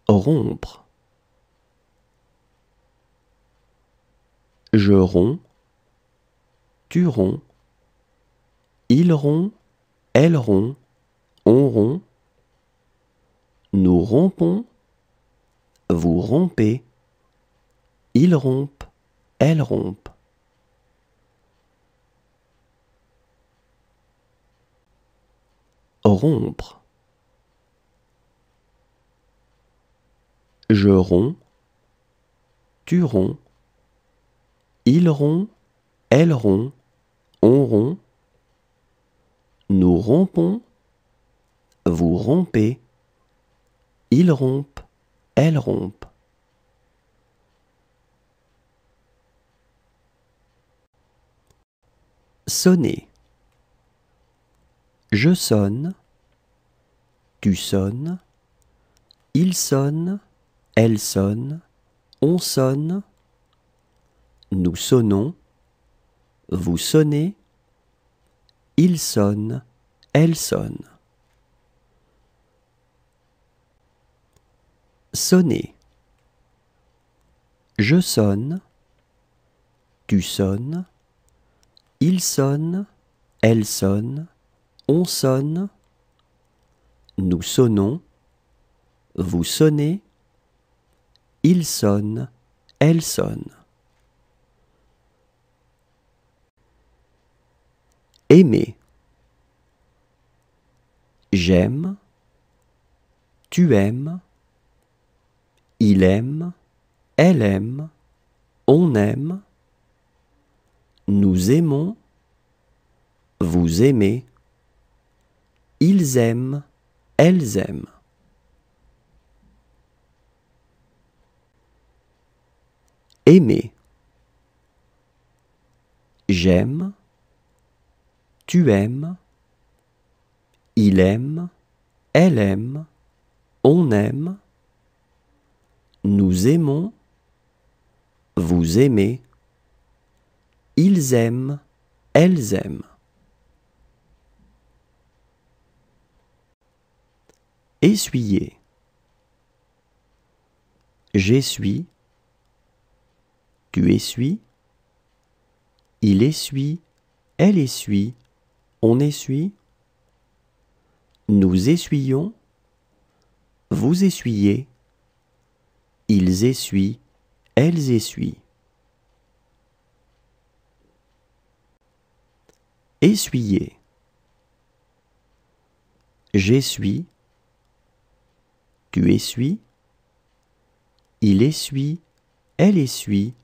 Rompre. Je romps, tu romps, il rompt, elle rompt, on rompt, nous rompons, vous rompez, ils rompent, elles rompent. Rompre. Je romps, tu romps, il rompt, elle rompt, on rompt, nous rompons, vous rompez, ils rompent, elles rompent. Sonner. Je sonne, tu sonnes, il sonne, elle sonne, on sonne, nous sonnons, vous sonnez, il sonne, elle sonne. Sonner. Je sonne, tu sonnes, il sonne, elle sonne, on sonne, nous sonnons, vous sonnez, il sonne, elle sonne. Aimer. J'aime, tu aimes, il aime, elle aime, on aime, nous aimons, vous aimez, ils aiment, elles aiment. Aimer. J'aime, tu aimes, il aime, elle aime, on aime, nous aimons, vous aimez, ils aiment, elles aiment. Essuyer. J'essuie, tu essuies, il essuie, elle essuie, on essuie, nous essuyons, vous essuyez, ils essuient, elles essuient. Essuyer. J'essuie, tu essuies, il essuie, elle essuie,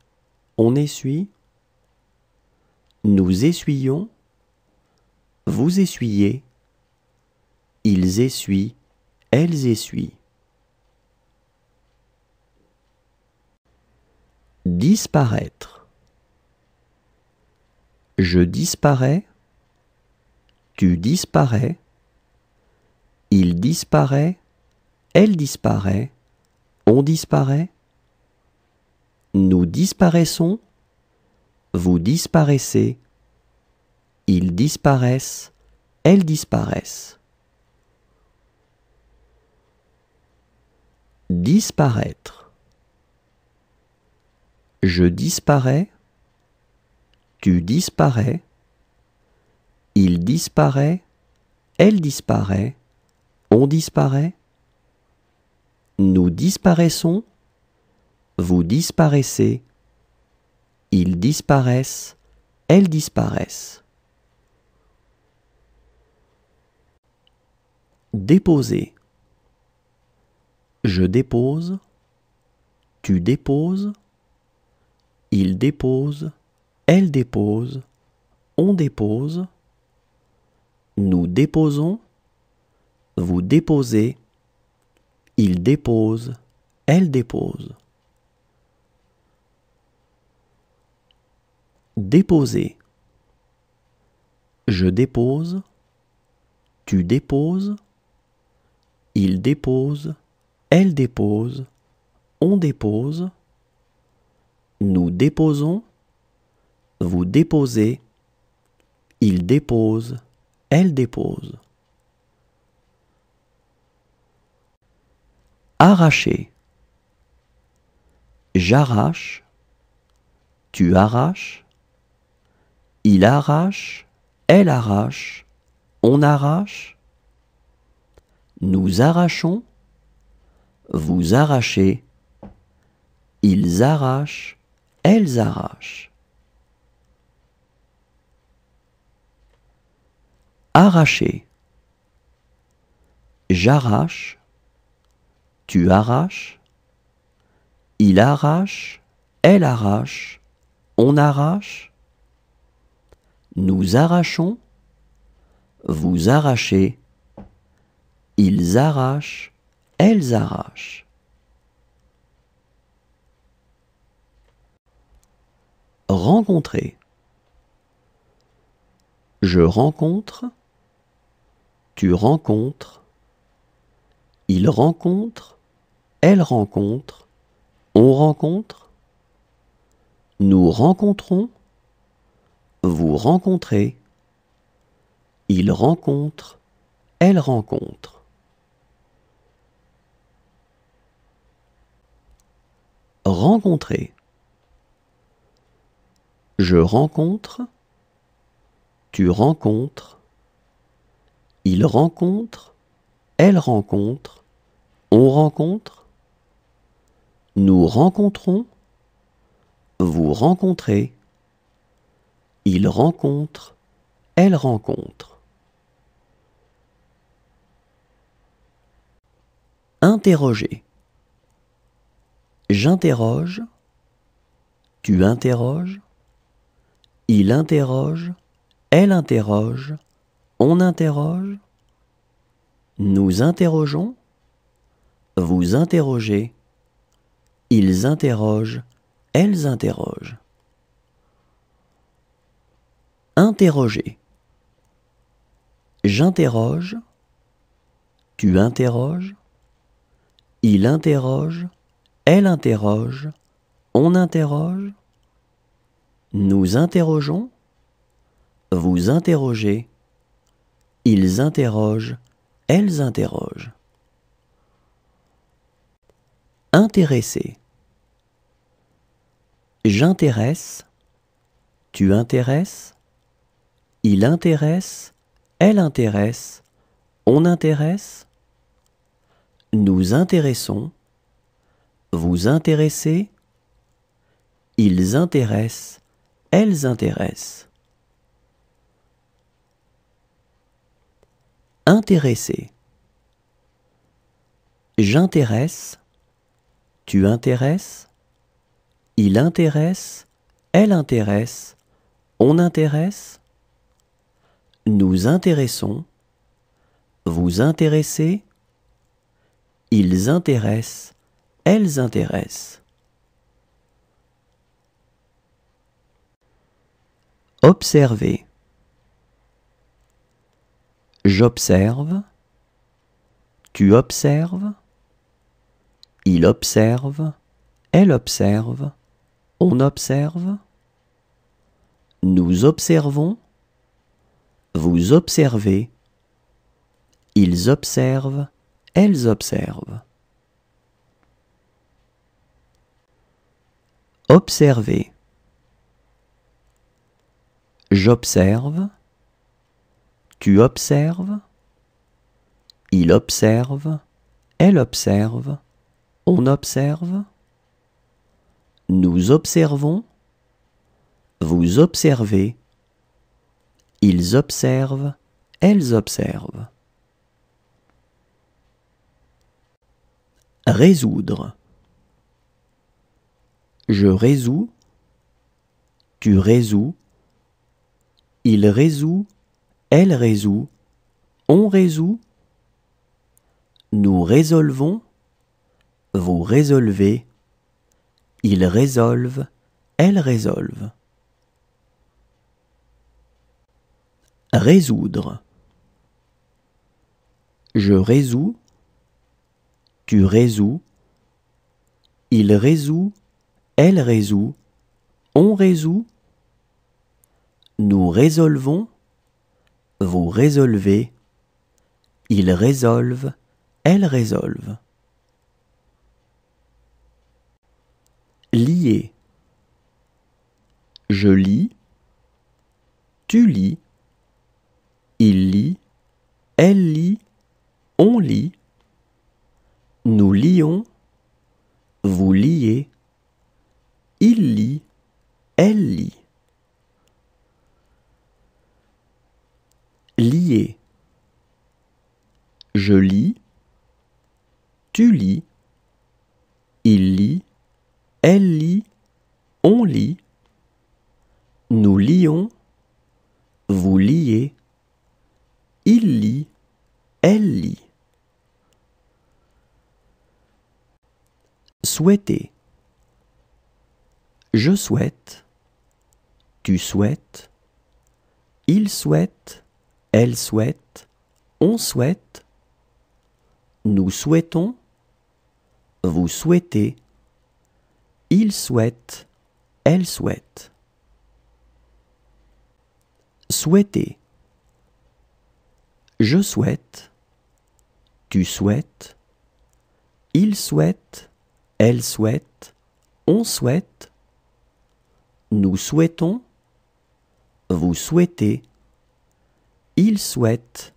on essuie, nous essuyons, vous essuyez, ils essuient, elles essuient. Disparaître. Je disparais, tu disparais, il disparaît, elle disparaît, on disparaît, nous disparaissons, vous disparaissez, ils disparaissent, elles disparaissent. Disparaître. Je disparais, tu disparais, il disparaît, elle disparaît, on disparaît, nous disparaissons, vous disparaissez, ils disparaissent, elles disparaissent. Déposer. Je dépose, tu déposes, il dépose, elle dépose, on dépose, nous déposons, vous déposez, il dépose, elle dépose. Déposer. Je dépose, tu déposes, il dépose, elle dépose, on dépose, nous déposons, vous déposez, il dépose, elle dépose. Arracher. J'arrache, tu arraches, il arrache, elle arrache, on arrache, nous arrachons, vous arrachez, ils arrachent, elles arrachent. Arracher. J'arrache, tu arraches, il arrache, elle arrache, on arrache, nous arrachons, vous arrachez, ils arrachent, elles arrachent. Rencontrer. Je rencontre, tu rencontres, il rencontre, elle rencontre, on rencontre, nous rencontrons, vous rencontrez, il rencontre, elle rencontre. Rencontrer. Je rencontre, tu rencontres, il rencontre, elle rencontre, on rencontre, nous rencontrons, vous rencontrez, il rencontre, elle rencontre. Interroger. J'interroge, tu interroges, il interroge, elle interroge, on interroge, nous interrogeons, vous interrogez, ils interrogent, elles interrogent. Interroger. J'interroge, tu interroges, il interroge, elle interroge, on interroge, nous interrogeons, vous interrogez, ils interrogent, elles interrogent. Intéresser. J'intéresse, tu intéresses, il intéresse, elle intéresse, on intéresse, nous intéressons, vous intéressez, ils intéressent, elles intéressent. Intéresser. J'intéresse, tu intéresses, il intéresse, elle intéresse, on intéresse, nous intéressons, vous intéressez, ils intéressent, elles intéressent. Observer. J'observe, tu observes, il observe, elle observe, on observe, nous observons, vous observez, ils observent, elles observent. Observer. J'observe, tu observes, il observe, elle observe, on observe, nous observons, vous observez, ils observent, elles observent. Résoudre. Je résous, tu résous, il résout, elle résout, on résout, nous résolvons, vous résolvez, ils résolvent, elles résolvent. Résoudre. Je résous, tu résous, il résout, elle résout, on résout, nous résolvons, vous résolvez, ils résolvent, elles résolvent. Lier. Je lis, tu lis, il lit, elle lit, on lit, nous lions, vous liez, il lit, elle lit. Lier. Je lis, tu lis, il lit, elle lit, on lit, nous lions, vous liez, il lit, elle lit. Souhaiter. Je souhaite, tu souhaites, il souhaite, elle souhaite, on souhaite, nous souhaitons, vous souhaitez, il souhaite, elle souhaite. Souhaiter. Je souhaite, tu souhaites, il souhaite, elle souhaite, on souhaite, nous souhaitons, vous souhaitez, il souhaite,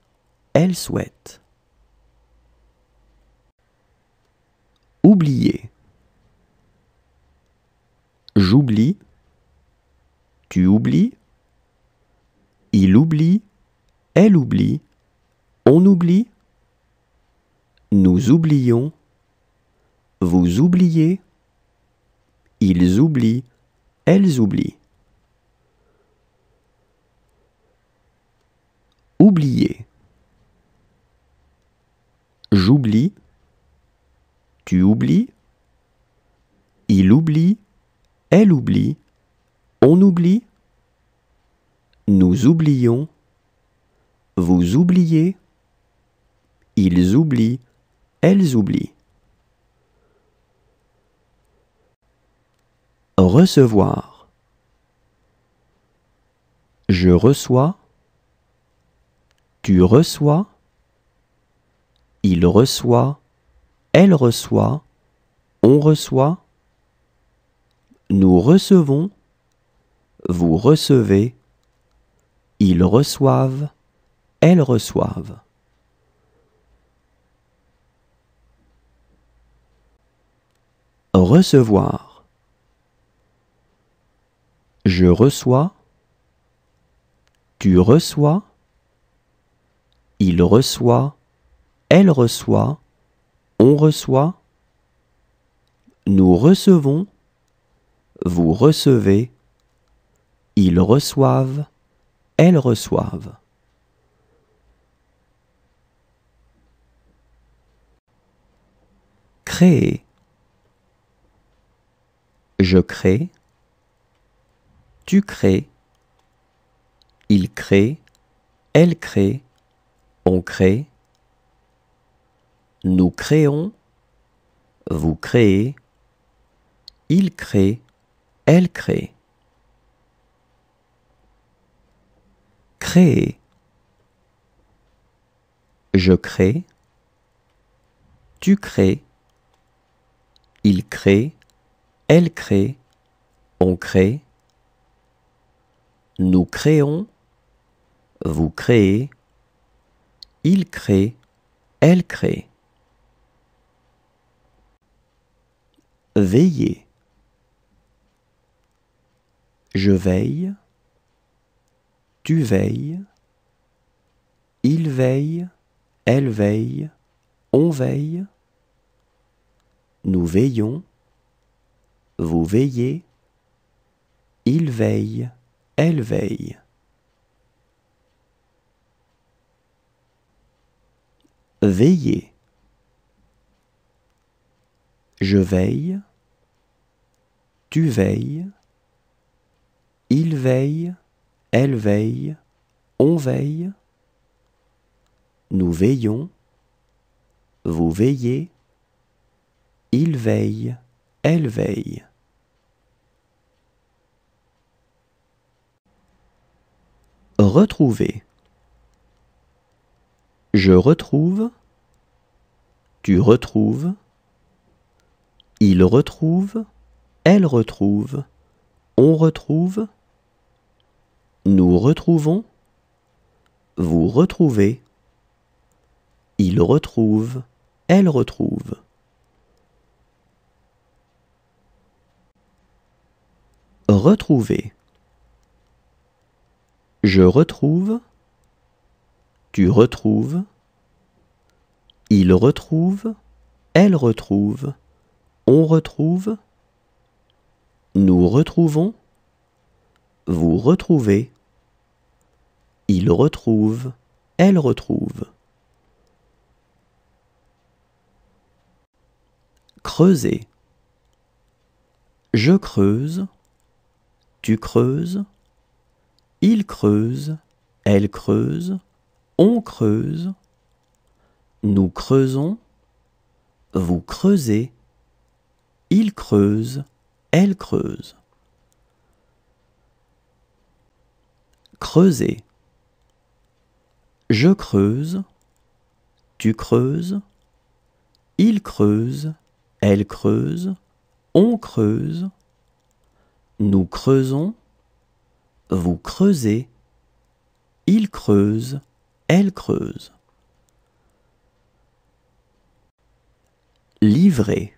elle souhaite. Oublier. J'oublie, tu oublies, il oublie, elle oublie, on oublie, nous oublions, vous oubliez, ils oublient, elles oublient. Oublier. J'oublie, tu oublies, il oublie, elle oublie, on oublie, nous oublions, vous oubliez, ils oublient, elles oublient. Recevoir. Je reçois, tu reçois, il reçoit, elle reçoit, on reçoit, nous recevons, vous recevez, ils reçoivent, elles reçoivent. Recevoir. Je reçois, tu reçois, il reçoit, elle reçoit, on reçoit, nous recevons, vous recevez, ils reçoivent, elles reçoivent. Créer. Je crée, tu crées, il crée, elle crée, on crée, nous créons, vous créez, il crée, elle crée. Créer. Je crée, tu crées, il crée, elle crée, on crée, nous créons, vous créez, il crée, elle crée. Veiller. Je veille, tu veilles, il veille, elle veille, on veille, nous veillons, vous veillez, il veille, elle veille. Veiller. Je veille, tu veilles, il veille, elle veille, on veille, nous veillons, vous veillez, il veille, elle veille. Retrouver. Je retrouve, tu retrouves, il retrouve, elle retrouve, on retrouve, nous retrouvons, vous retrouvez, il retrouve, elle retrouve. Retrouver. Je retrouve, tu retrouves, il retrouve, elle retrouve, on retrouve, nous retrouvons, vous retrouvez, il retrouve, elle retrouve. Creuser. Je creuse, tu creuses, il creuse, elle creuse, on creuse, nous creusons, vous creusez, il creuse, elle creuse. Creuser. Je creuse, tu creuses, il creuse, elle creuse, on creuse, nous creusons, vous creusez, il creuse, elle creuse. Livrer.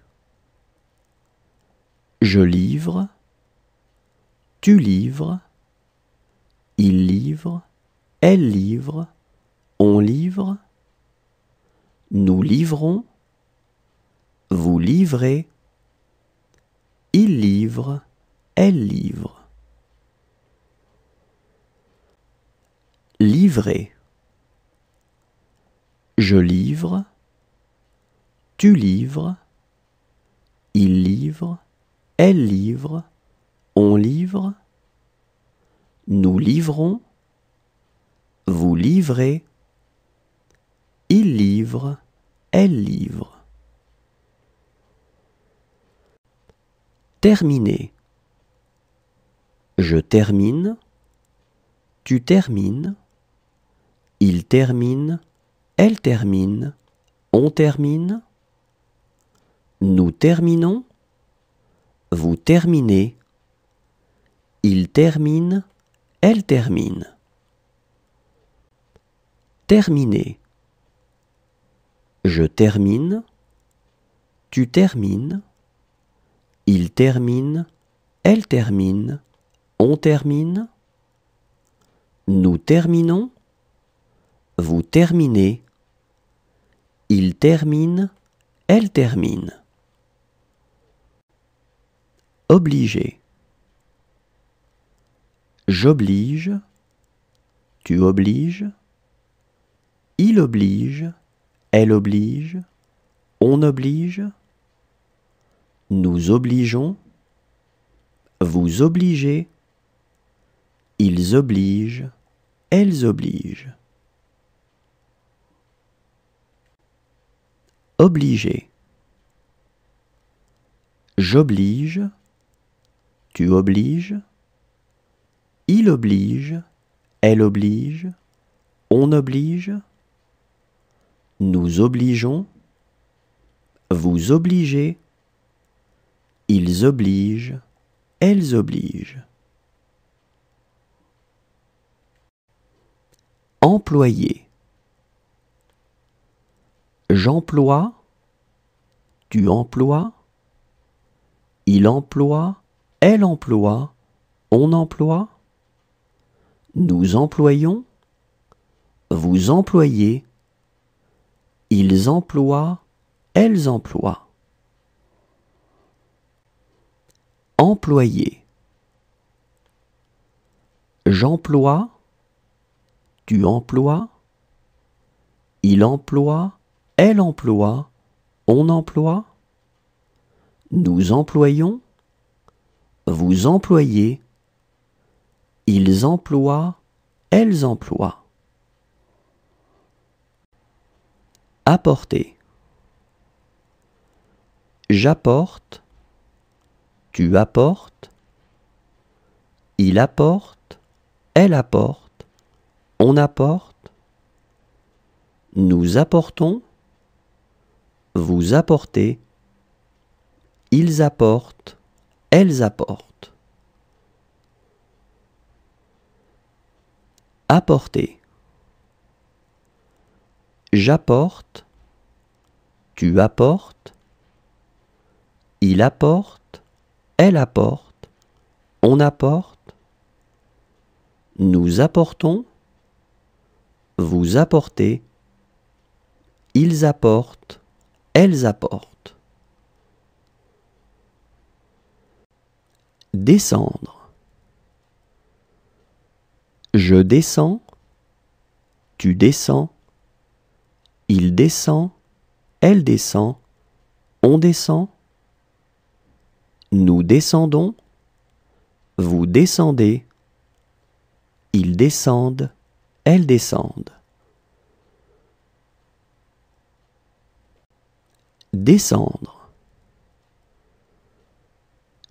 Je livre, tu livres, il livre, elle livre, on livre, nous livrons, vous livrez, il livre, elle livre. Livrer. Je livre, tu livres, il livre, elle livre, on livre, nous livrons, vous livrez, il livre, elle livre. Terminer. Je termine, tu termines, il termine, elle termine, on termine, nous terminons, vous terminez, il termine, elle termine. Terminer. Je termine, tu termines, il termine, elle termine, on termine, nous terminons, vous terminez, il termine, elle termine. Obliger. J'oblige, tu obliges, il oblige, elle oblige, on oblige, nous obligeons, vous obligez, ils obligent, elles obligent. Obliger. J'oblige, tu obliges, il oblige, elle oblige, on oblige, nous obligeons, vous obligez, ils obligent, elles obligent. Employer. J'emploie, tu emploies, il emploie, elle emploie, on emploie, nous employons, vous employez, ils emploient, elles emploient. Employer. J'emploie, tu emploies, il emploie, elle emploie, on emploie, nous employons, vous employez, ils emploient, elles emploient. Apporter. J'apporte, tu apportes, il apporte, elle apporte, on apporte, nous apportons, vous apportez, ils apportent, elles apportent. Apporter. J'apporte, tu apportes, il apporte, elle apporte, on apporte, nous apportons, vous apportez, ils apportent, elles apportent. Descendre. Je descends, tu descends, il descend, elle descend, on descend, nous descendons, vous descendez, ils descendent, elles descendent. Descendre.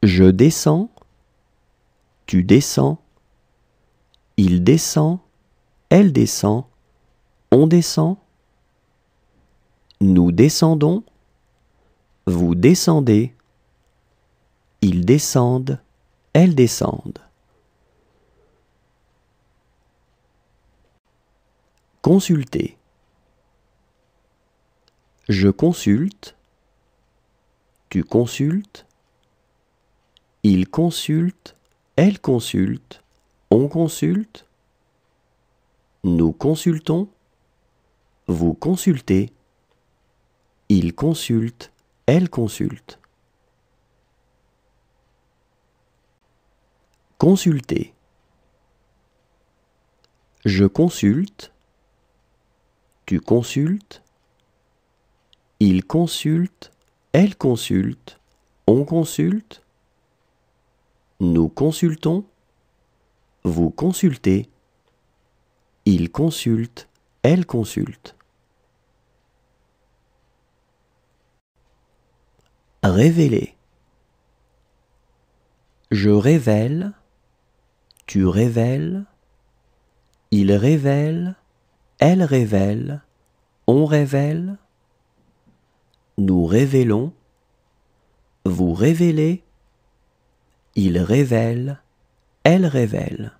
Je descends, tu descends, il descend, elle descend, on descend, nous descendons, vous descendez, ils descendent, elles descendent. Consulter. Je consulte, tu consultes, il consulte, elle consulte, on consulte, nous consultons, vous consultez, il consulte, elle consulte. Consulter. Je consulte, tu consultes, il consulte, elle consulte, on consulte, nous consultons, vous consultez, il consulte, elle consulte. Révéler. Je révèle, tu révèles, il révèle, elle révèle, on révèle, nous révélons, vous révélez, il révèle, elle révèle.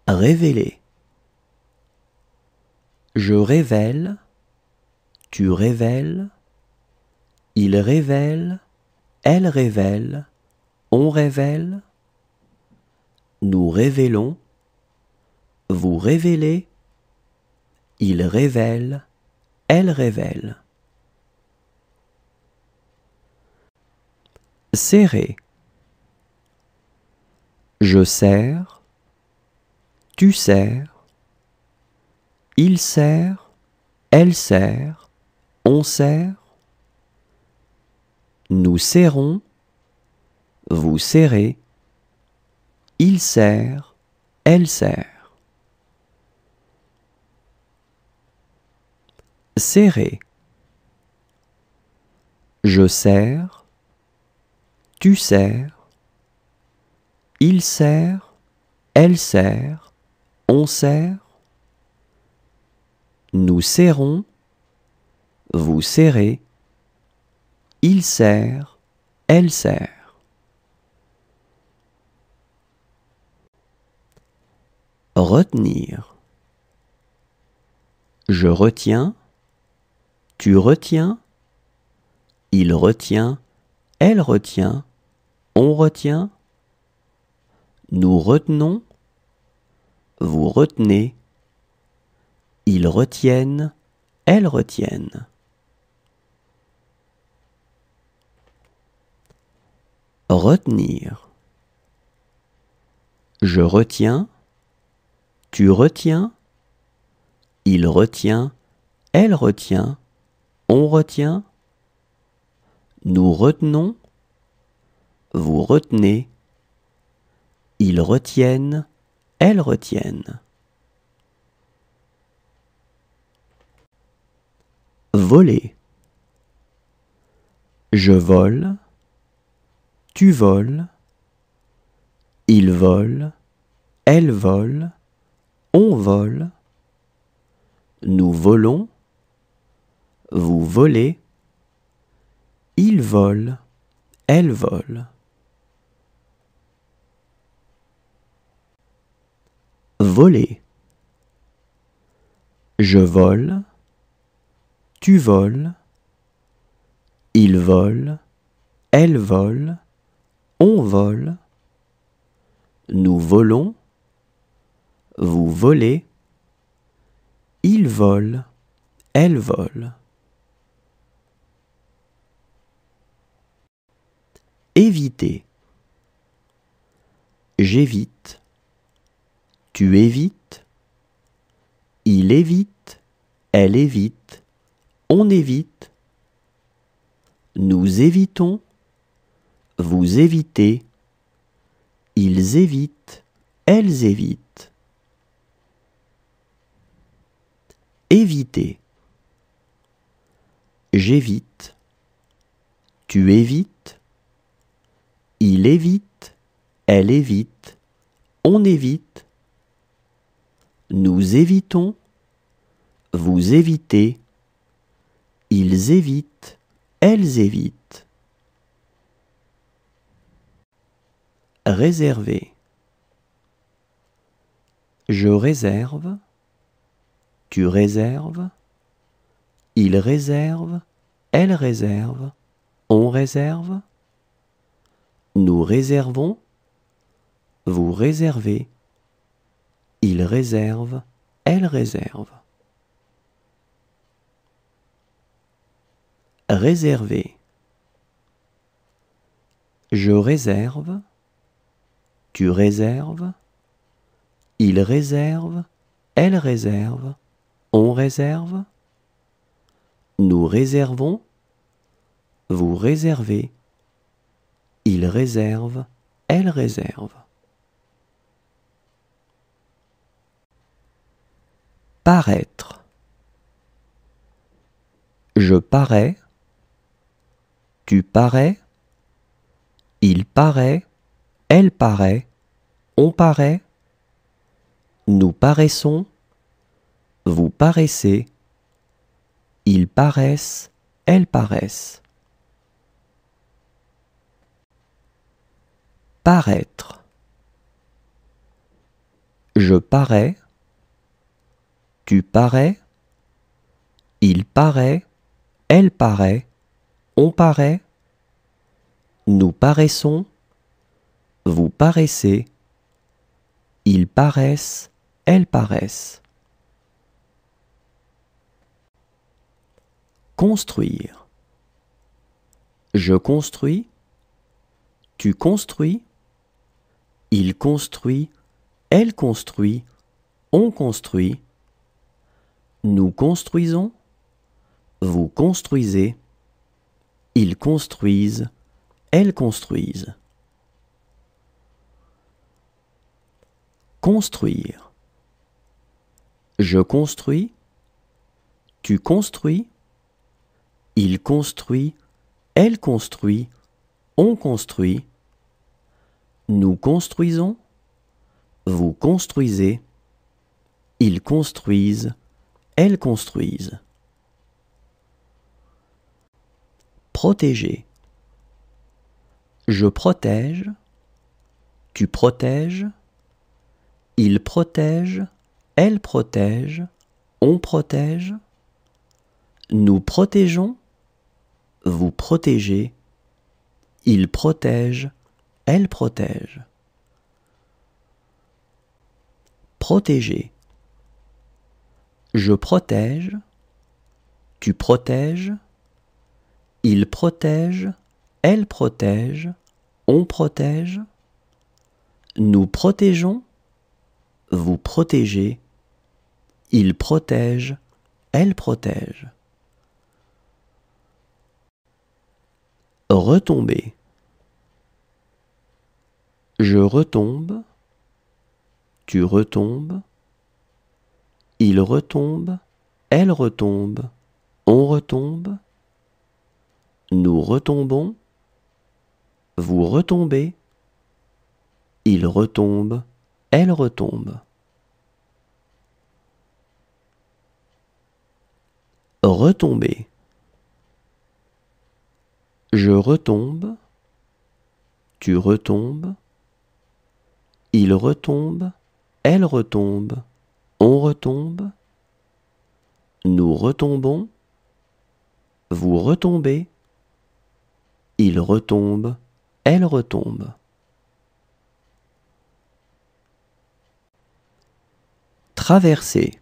Révéler. Je révèle, tu révèles, il révèle, elle révèle, on révèle, nous révélons, vous révélez, il révèle, elle révèle. Serrer. Je serre, tu serres, il serre, elle serre, on serre, nous serrons, vous serrez, il serre, elle serre. Serrer. Je serre, tu serres, il serre, elle serre, on serre, nous serrons, vous serrez, il serre, elle serre. Retenir. Je retiens, tu retiens, il retient, elle retient, on retient, nous retenons, vous retenez, ils retiennent, elles retiennent. Retenir. Je retiens, tu retiens, il retient, elle retient, on retient, nous retenons, vous retenez, ils retiennent, elles retiennent. Voler. Je vole, tu voles, il vole, elle vole, on vole, nous volons, vous volez, il vole, elle vole. Voler. Je vole, tu voles, il vole, elle vole, on vole, nous volons, vous volez, il vole, elle vole. Éviter. J'évite, tu évites, il évite, elle évite, on évite, nous évitons, vous évitez, ils évitent, elles évitent. Éviter. J'évite, tu évites, il évite, elle évite, on évite, nous évitons, vous évitez, ils évitent, elles évitent. Réserver. Je réserve, tu réserves, il réserve, elle réserve, on réserve, nous réservons, vous réservez, il réserve, elle réserve. Réserver. Je réserve, tu réserves, il réserve, elle réserve, on réserve, nous réservons, vous réservez, il réserve, elle réserve. Paraître. Je parais, tu parais, il paraît, elle paraît, on paraît, nous paraissons, vous paraissez, ils paraissent, elles paraissent. Paraître. Je parais, tu parais, il paraît, elle paraît, on paraît, nous paraissons, vous paraissez, ils paraissent, elles paraissent. Construire. Je construis, tu construis, il construit, elle construit, on construit, nous construisons, vous construisez, ils construisent, elles construisent. Construire. Je construis, tu construis, il construit, elle construit, on construit, nous construisons, vous construisez, ils construisent, elles construisent. Protéger. Je protège, tu protèges, il protège, elle protège, on protège, nous protégeons, vous protégez, il protège, elle protège. Protéger. Je protège, tu protèges, il protège, elle protège, on protège, nous protégeons, vous protégez, il protège, elle protège. Retomber. Je retombe, tu retombes, il retombe, elle retombe, on retombe, nous retombons, vous retombez, il retombe, elle retombe. Retomber. Je retombe, tu retombes, il retombe, elle retombe, on retombe, nous retombons, vous retombez, il retombe, elle retombe. Traverser.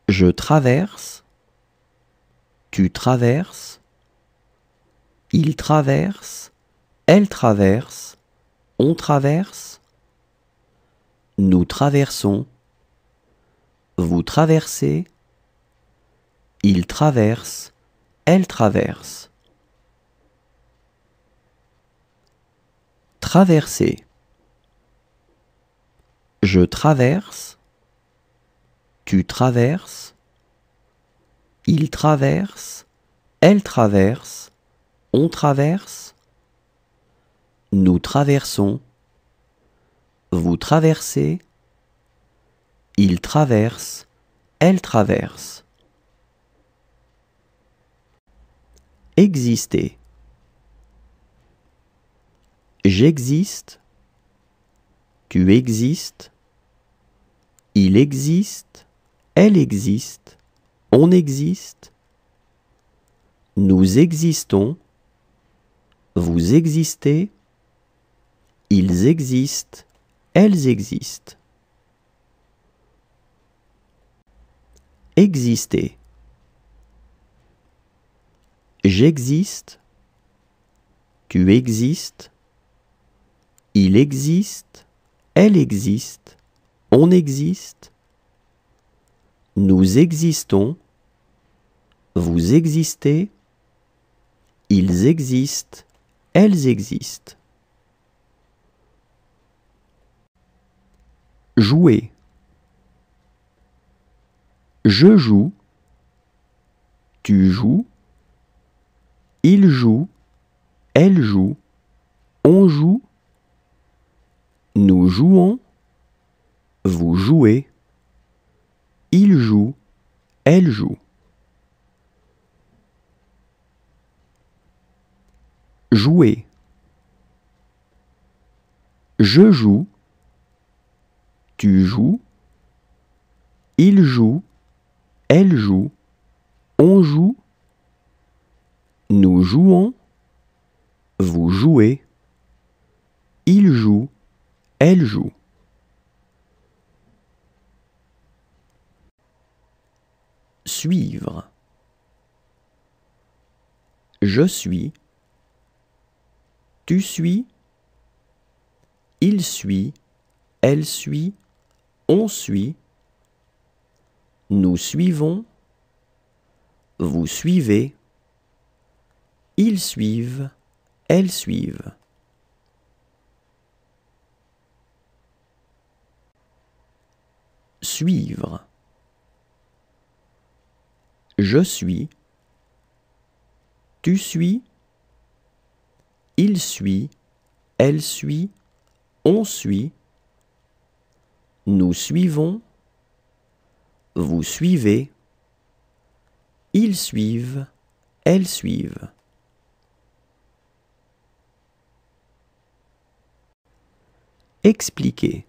Je traverse, tu traverses, il traverse, elle traverse, on traverse, nous traversons, vous traversez, il traverse, elle traverse. Traverser. Je traverse, tu traverses, il traverse, elle traverse, on traverse, nous traversons, vous traversez, il traverse, elle traverse. Exister. J'existe, tu existes, il existe, elle existe, on existe, nous existons, vous existez, ils existent, elles existent. Exister. J'existe, tu existes, il existe, elle existe, on existe, nous existons, vous existez, ils existent, elles existent. Jouer. Je joue, tu joues, il joue, elle joue, on joue, nous jouons, vous jouez, il joue, elle joue. Jouer. Je joue, tu joues, il joue, elle joue, on joue, nous jouons, vous jouez, il joue, elle joue. Suivre. Je suis, tu suis, il suit, elle suit, on suit, nous suivons, vous suivez, ils suivent, elles suivent. Suivre. Je suis, tu suis, il suit, elle suit, on suit, nous suivons, vous suivez, ils suivent, elles suivent. Expliquer.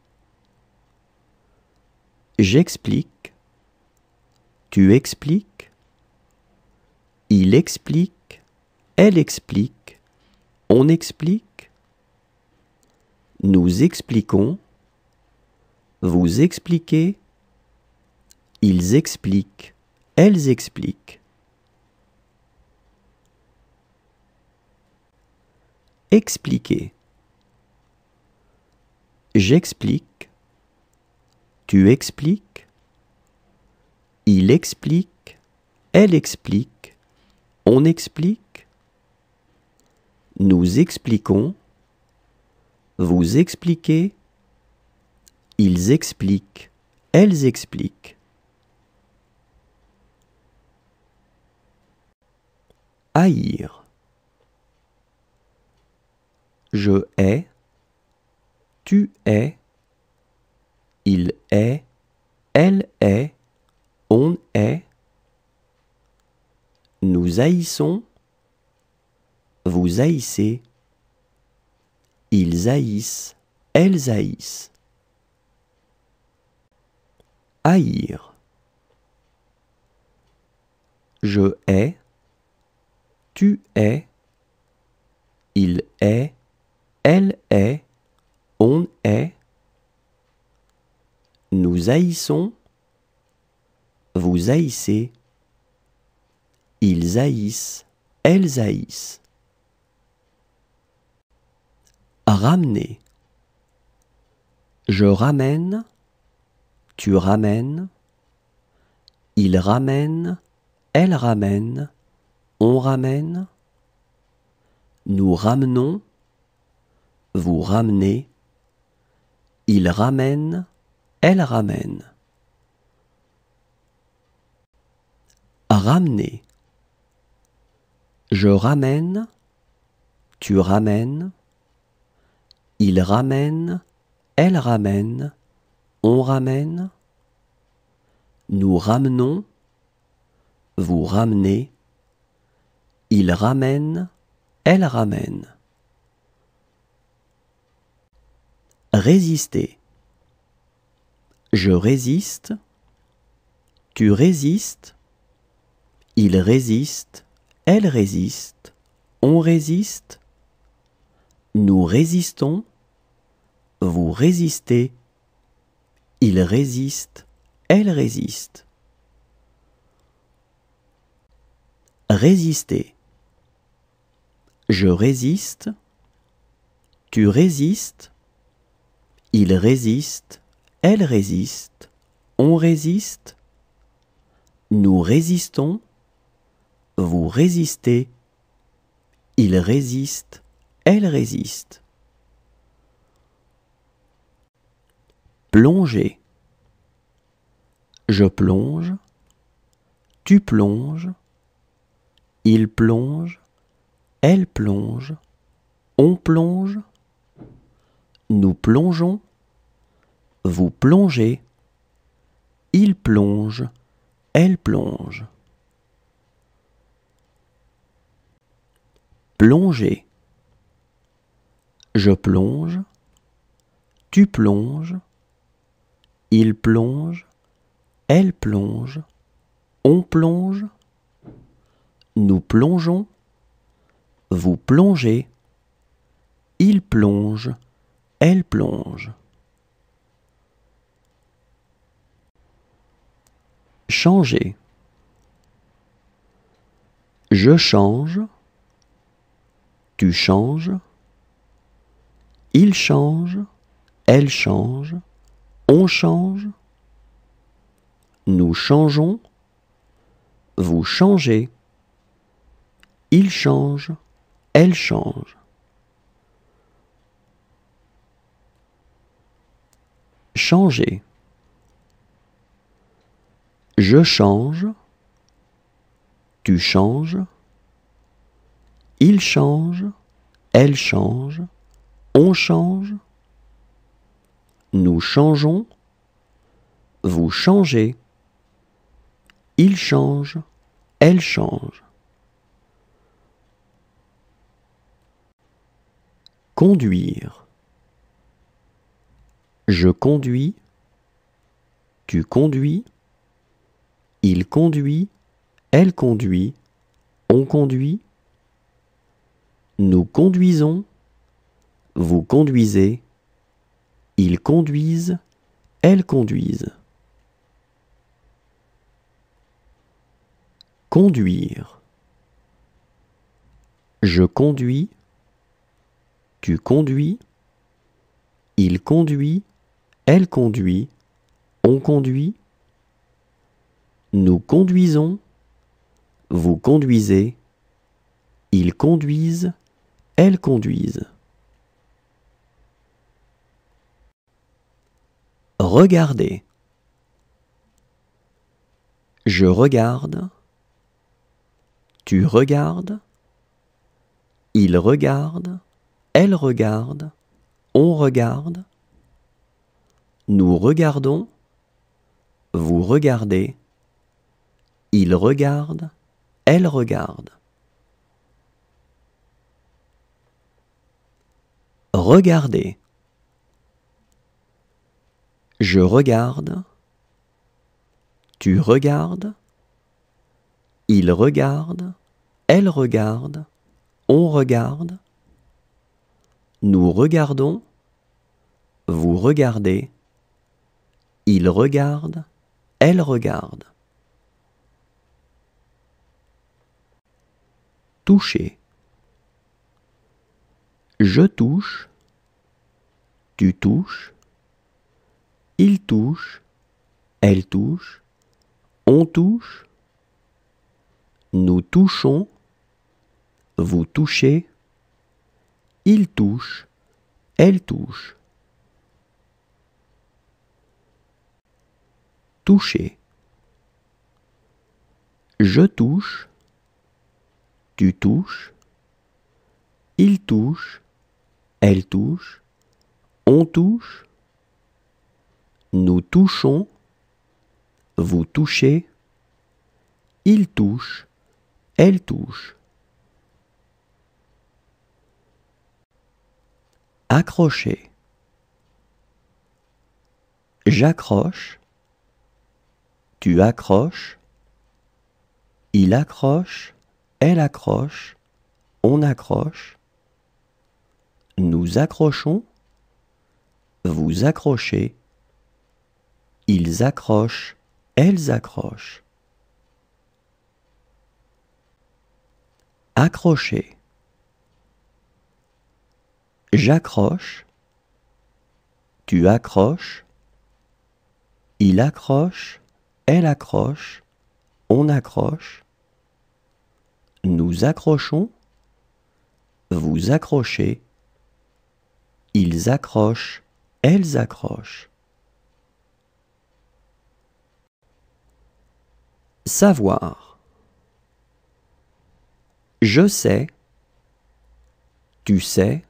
J'explique, tu expliques, il explique, elle explique, on explique, nous expliquons, vous expliquez, ils expliquent, elles expliquent. Expliquer. J'explique, tu expliques, il explique, elle explique, on explique, nous expliquons, vous expliquez, ils expliquent, elles expliquent. Haïr. Je hais, tu hais, il hait, elle hait, on hait, nous haïssons, vous haïssez, ils haïssent, elles haïssent. Haïr. Je hais, tu hais, il hait, elle hait, on hait. Nous haïssons, vous haïssez, ils haïssent, elles haïssent. Ramener. Je ramène, tu ramènes, il ramène, elle ramène, on ramène. Nous ramenons, vous ramenez, il ramène, elle ramène. Ramener. Je ramène, tu ramènes, il ramène, elle ramène, on ramène. Nous ramenons, vous ramenez, il ramène, elle ramène. Résister. Je résiste, tu résistes, il résiste, elle résiste, on résiste. Nous résistons, vous résistez, il résiste, elle résiste. Résister. Je résiste, tu résistes, il résiste, elle résiste, on résiste. Nous résistons, vous résistez, il résiste, elle résiste. Plonger. Je plonge, tu plonges, il plonge, elle plonge, on plonge. Nous plongeons, vous plongez, il plonge, elle plonge. Plonger. Je plonge, tu plonges, il plonge, elle plonge, on plonge. Nous plongeons, vous plongez, il plonge, elle plonge. Changer. Je change, tu changes, il change, elle change, on change. Nous changeons, vous changez, il change, elle change. Changer. Je change, tu changes, il change, elle change, on change. Nous changeons, vous changez, il change, elle change. Conduire. Je conduis, tu conduis, il conduit, elle conduit, on conduit. Nous conduisons, vous conduisez, ils conduisent, elles conduisent. Conduire. Je conduis, tu conduis, il conduit, elle conduit, on conduit. Nous conduisons, vous conduisez, ils conduisent, elles conduisent. Regardez. Je regarde, tu regardes, il regarde, elle regarde, on regarde. Nous regardons, vous regardez, il regarde, elle regarde. Regardez. Je regarde. Tu regardes. Il regarde. Elle regarde. On regarde. Nous regardons. Vous regardez. Il regarde. Elle regarde. Toucher. Je touche. Tu touches. Il touche. Elle touche. On touche. Nous touchons. Vous touchez. Il touche. Elle touche. Toucher. Je touche. Tu touches. Il touche. Elle touche. On touche. Nous touchons. Vous touchez. Il touche. Elle touche. Accrocher. J'accroche. Tu accroches. Il accroche. Elle accroche. On accroche. Nous accrochons. Vous accrochez. Ils accrochent. Elles accrochent. Accrocher. J'accroche. Tu accroches. Il accroche. Elle accroche. On accroche. Nous accrochons. Vous accrochez. Ils accrochent. Elles accrochent. Savoir. Je sais. Tu sais.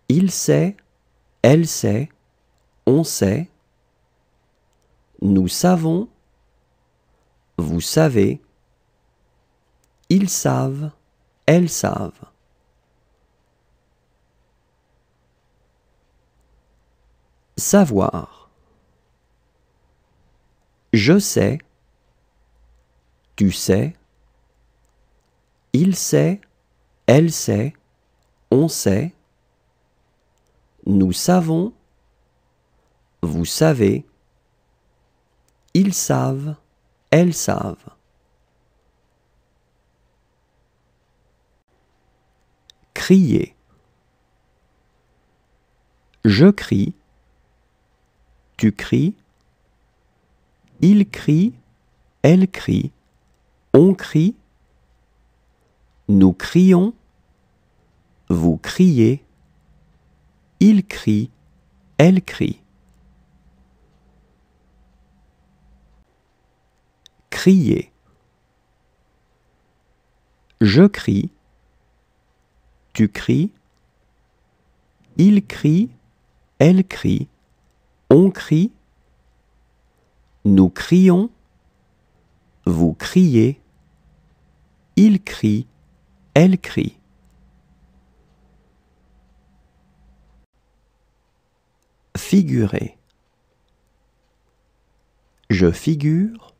Il sait. Elle sait. On sait. Nous savons. Vous savez. Ils savent. Elles savent. Savoir. Je sais. Tu sais. Il sait. Elle sait. On sait. Nous savons. Vous savez. Ils savent. Elles savent. Crier. Je crie. Tu cries. Il crie. Elle crie. On crie. Nous crions. Vous criez. Il crie. Elle crie. Crier. Je crie. Tu cries. Il crie. Elle crie. On crie. Nous crions. Vous criez. Il crie. Elle crie. Figurer. Je figure.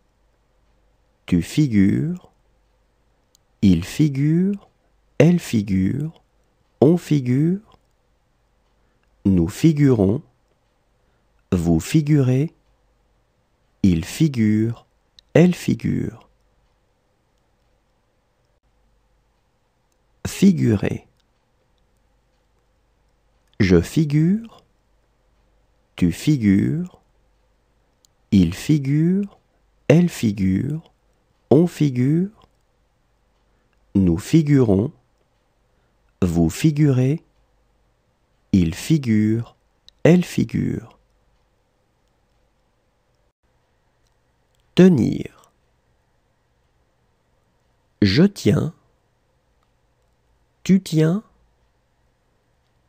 Tu figures. Il figure. Elle figure. On figure. Nous figurons. Vous figurez. Il figure. Elle figure. Figurer. Je figure. Tu figures. Il figure. Elle figure. On figure. Nous figurons. Vous figurez. Il figure. Elle figure. Tenir. Je tiens. Tu tiens.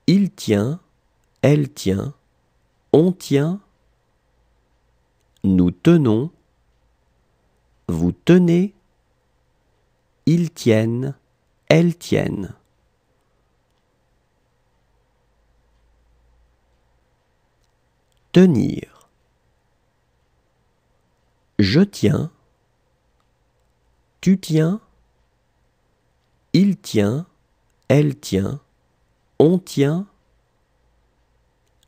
Il tient. Elle tient. On tient. Nous tenons. Vous tenez. Ils tiennent. Elles tiennent. tenir. Je tiens, tu tiens, il tient, elle tient, on tient,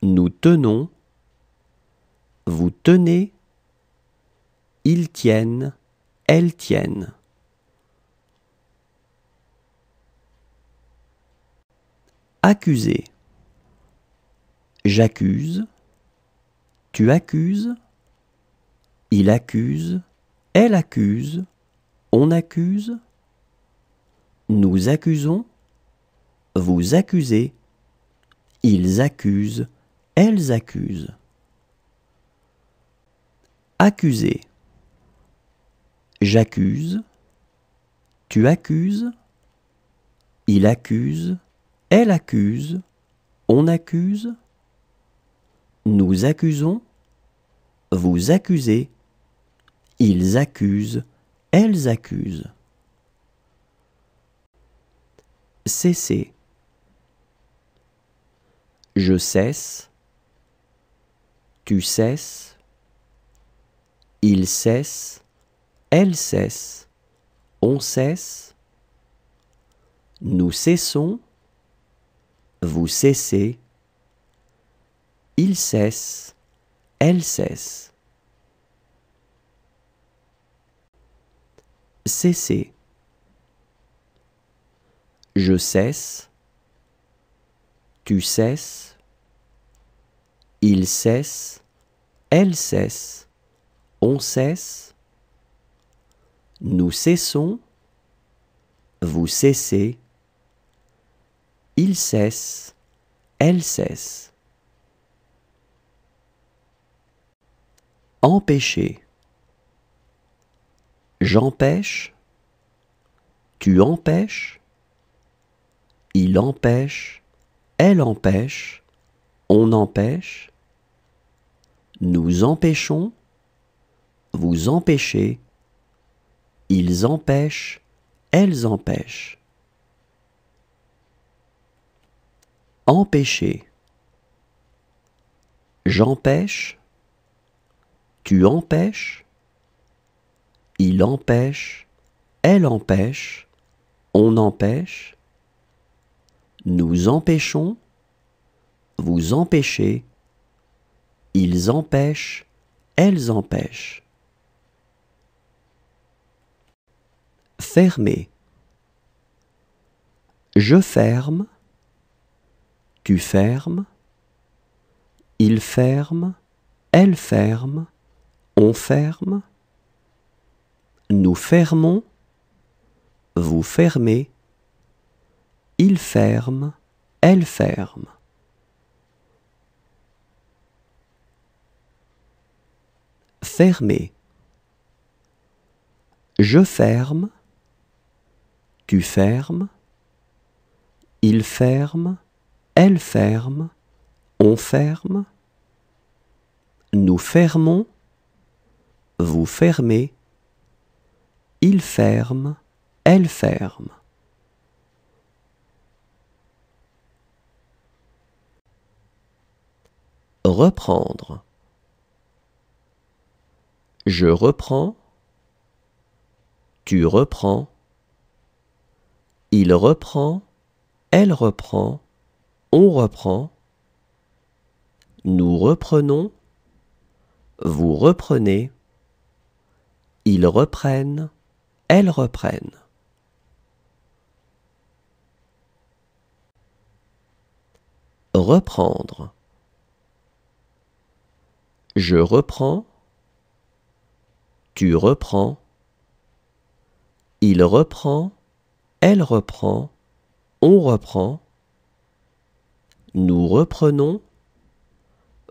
nous tenons, vous tenez, ils tiennent, elles tiennent. Accuser. J'accuse, tu accuses, il accuse, elle accuse, on accuse, nous accusons, vous accusez, ils accusent, elles accusent. Accuser. J'accuse, tu accuses, il accuse, elle accuse, on accuse, nous accusons, vous accusez, ils accusent, elles accusent. Cesser. Je cesse, tu cesses, il cesse, elle cesse, on cesse, nous cessons, vous cessez, il cesse, elle cesse. Cesser. Je cesse, tu cesses, il cesse, elle cesse, on cesse, nous cessons, vous cessez, il cesse, elle cesse. Empêcher. J'empêche, tu empêches, il empêche, elle empêche, on empêche, nous empêchons, vous empêchez, ils empêchent, elles empêchent. Empêcher. J'empêche, tu empêches, il empêche, elle empêche, on empêche, nous empêchons, vous empêchez, ils empêchent, elles empêchent. Fermer. Je ferme, tu fermes, il ferme, elle ferme, on ferme, nous fermons, vous fermez, il ferme, elle ferme. Fermer. Je ferme, tu fermes, il ferme, elle ferme, on ferme, nous fermons, vous fermez, il ferme, elle ferme. Reprendre. Je reprends, tu reprends, il reprend, elle reprend, on reprend, nous reprenons, vous reprenez, ils reprennent, elles reprennent. Reprendre. Je reprends, tu reprends, il reprend, elle reprend, on reprend, nous reprenons,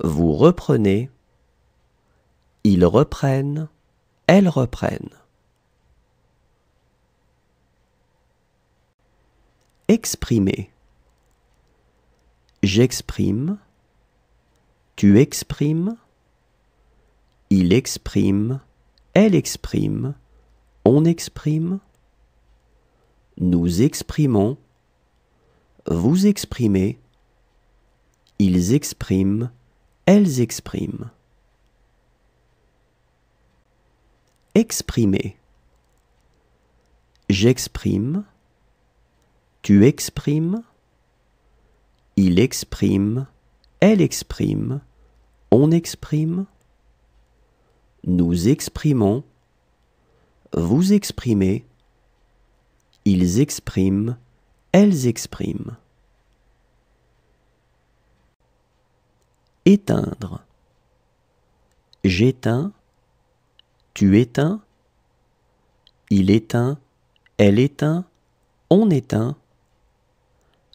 vous reprenez, ils reprennent, elles reprennent. Exprimer. J'exprime, tu exprimes, il exprime, elle exprime, on exprime, nous exprimons, vous exprimez, ils expriment, elles expriment. Exprimer. J'exprime, tu exprimes, il exprime, elle exprime, on exprime, nous exprimons, vous exprimez, ils expriment, elles expriment. Éteindre. J'éteins, tu éteins, il éteint, elle éteint, on éteint,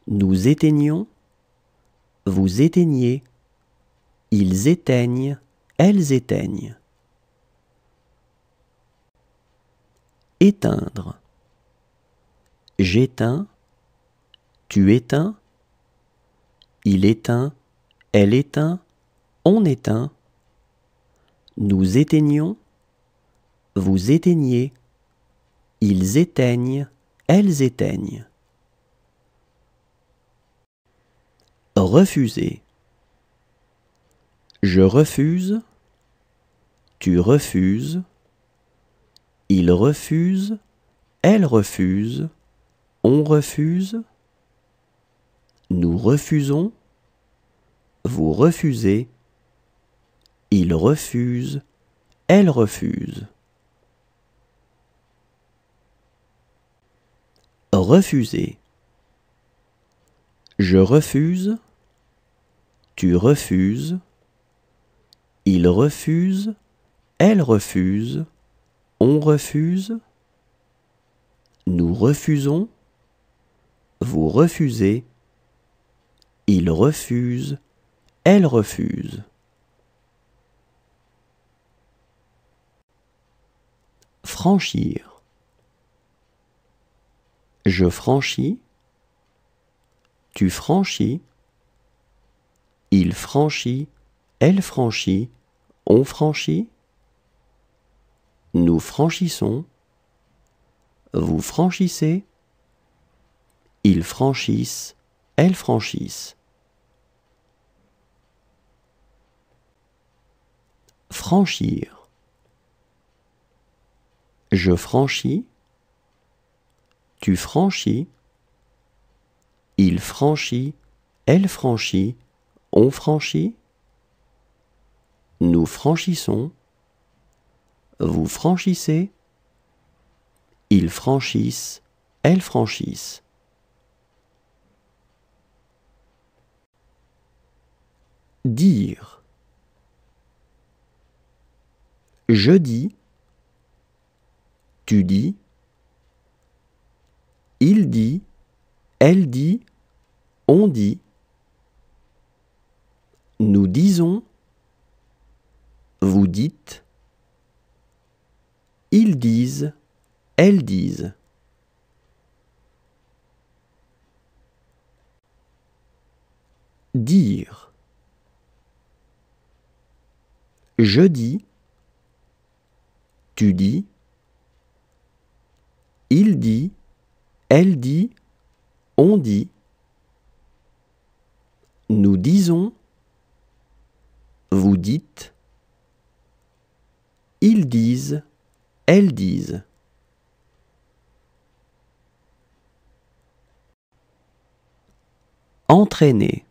nous éteignons, vous éteignez, ils éteignent, elles éteignent. Éteindre. J'éteins, tu éteins, il éteint, elle éteint, on éteint, nous éteignons, vous éteignez, ils éteignent, elles éteignent. Refuser. Je refuse, tu refuses, il refuse, elle refuse, on refuse, nous refusons, vous refusez, il refuse, elle refuse. Refuser. Je refuse, tu refuses, il refuse, elle refuse, on refuse, nous refusons, vous refusez, il refuse, elle refuse. Franchir. Je franchis, tu franchis, il franchit, elle franchit, on franchit, nous franchissons, vous franchissez, ils franchissent, elles franchissent. Franchir. Je franchis, tu franchis, il franchit, elle franchit, on franchit, nous franchissons, vous franchissez, ils franchissent, elles franchissent. Dire. Je dis, tu dis, il dit, elle dit, on dit, nous disons, vous dites, ils disent, elles disent. Dire. Je dis, tu dis, il dit, elle dit, on dit, nous disons, vous dites, ils disent, elles disent. Entraîner.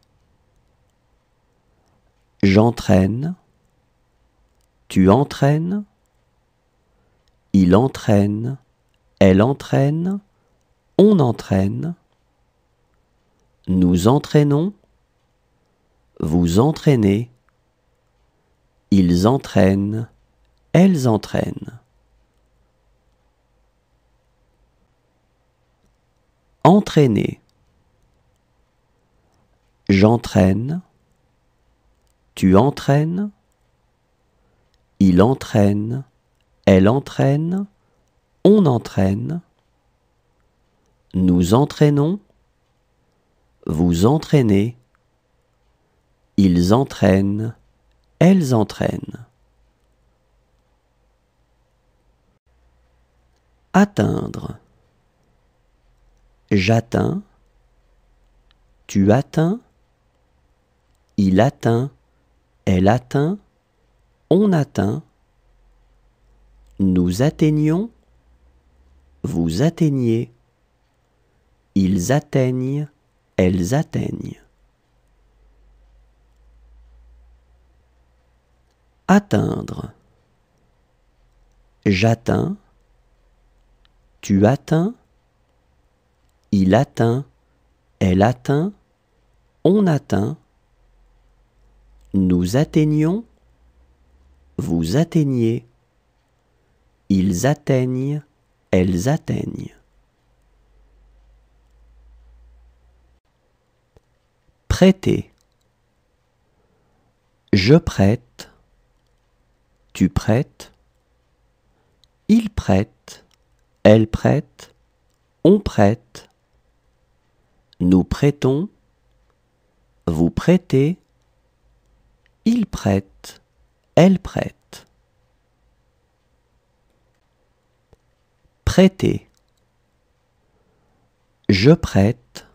J'entraîne, tu entraînes, il entraîne, elle entraîne, on entraîne, nous entraînons, vous entraînez, ils entraînent, elles entraînent. Entraîner. J'entraîne, tu entraînes, il entraîne, elle entraîne, on entraîne, nous entraînons, vous entraînez, ils entraînent, elles entraînent. Atteindre. J'atteins, tu atteins, il atteint, elle atteint, on atteint, nous atteignons, vous atteignez, ils atteignent, elles atteignent. Atteindre. J'atteins, tu atteins, il atteint, elle atteint, on atteint, nous atteignons, vous atteignez, ils atteignent, elles atteignent. Prêter. Je prête, tu prêtes, il prête, elle prête, on prête, nous prêtons, vous prêtez, il prête, elle prête. Prêter. Je prête,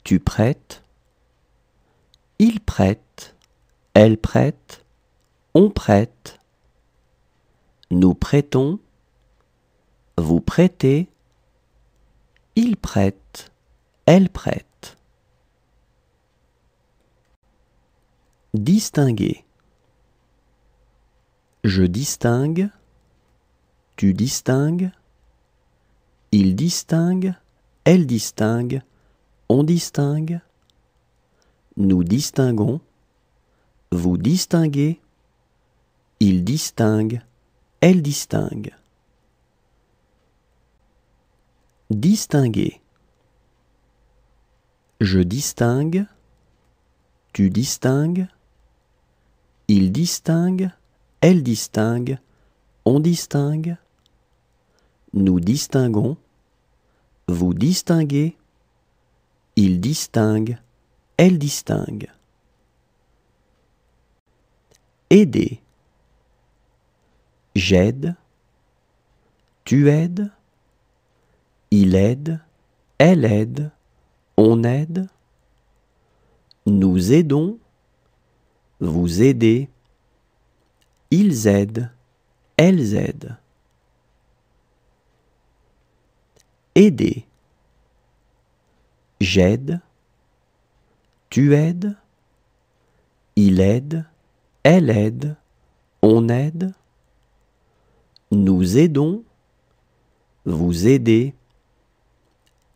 tu prêtes, il prête, elle prête, on prête, nous prêtons, vous prêtez, il prête, elle prête. Distinguer. Je distingue, tu distingues, il distingue, elle distingue, on distingue, nous distinguons, vous distinguez, il distingue, elle distingue. Distinguer. Je distingue, tu distingues, il distingue, elle distingue, on distingue, nous distinguons, vous distinguez, il distingue, elle distingue. Aider. J'aide, tu aides, il aide, elle aide, on aide, nous aidons, vous aidez, ils aident, elles aident. Aider. J'aide, tu aides, il aide, elle aide, on aide, nous aidons, vous aidez,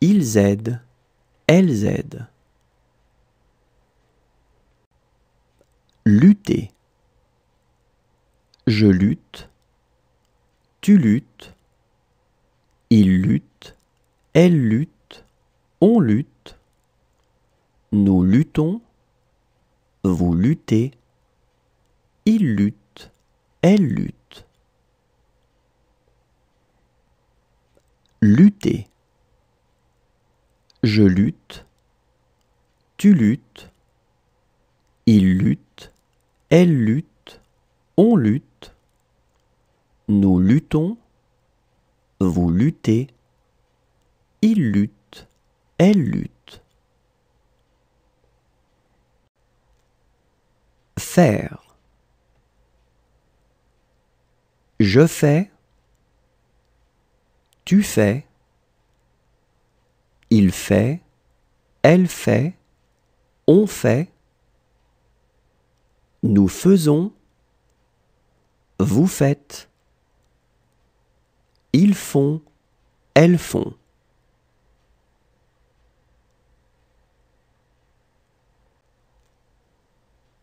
ils aident, elles aident. Lutter. Je lutte, tu luttes, il lutte, elle lutte, on lutte, nous luttons, vous luttez, il lutte, elle lutte. Lutter. Je lutte, tu luttes, il lutte, elle lutte, on lutte, nous luttons, vous luttez, il lutte, elle lutte. Faire. Je fais, tu fais, il fait, elle fait, on fait, nous faisons, vous faites, ils font, elles font.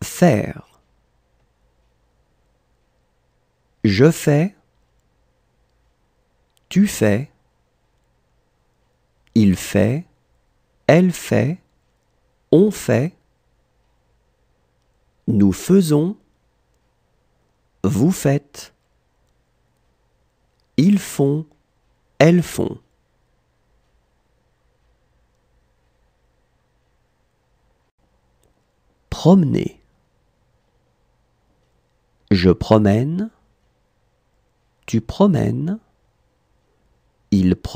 Faire. Je fais, tu fais, il fait, elle fait, on fait, nous faisons, vous faites, ils font, elles font. Promener. Je promène, tu promènes, il promène.